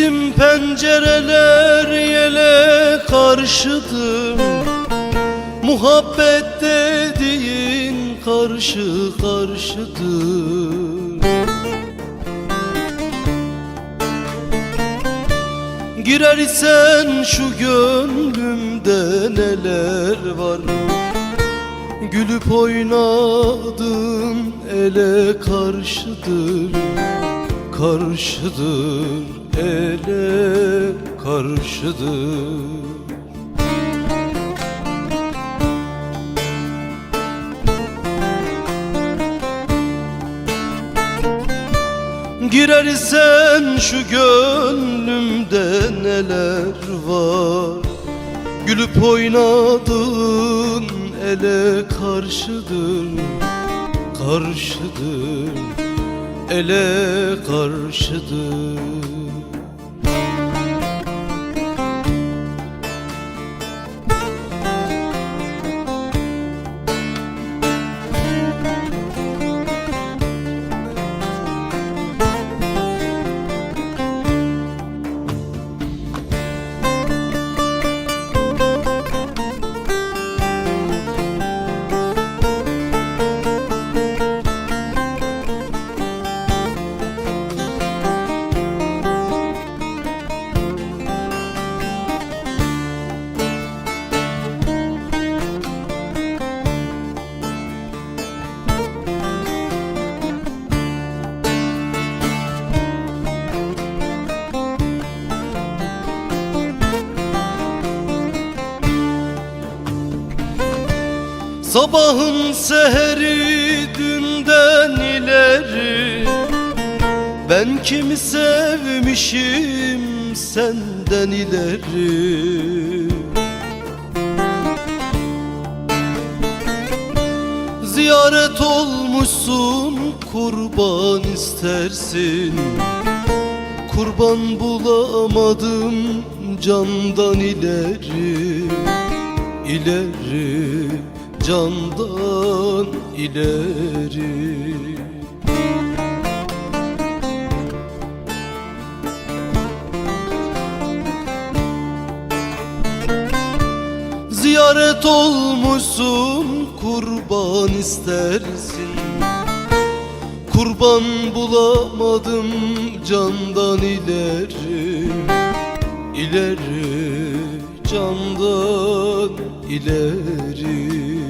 Bizim pencereler yele karşıdır, muhabbet dediğin karşı karşıdır. Girer isen şu gönlümde neler var, gülüp oynadığın ele karşıdır, karşıdır, ele karşıdır. Girer isen şu gönlümde neler var, gülüp oynadığın ele karşıdır, karşıdır, ele karşıdır. Sabahın seheri dünden ileri, ben kimi sevmişim senden ileri. Ziyaret olmuşsun, kurban istersin, kurban bulamadım candan ileri, ileri, candan ileri. Ziyaret olmuşsun, kurban istersin, kurban bulamadım candan ileri, ileri, candan ileri.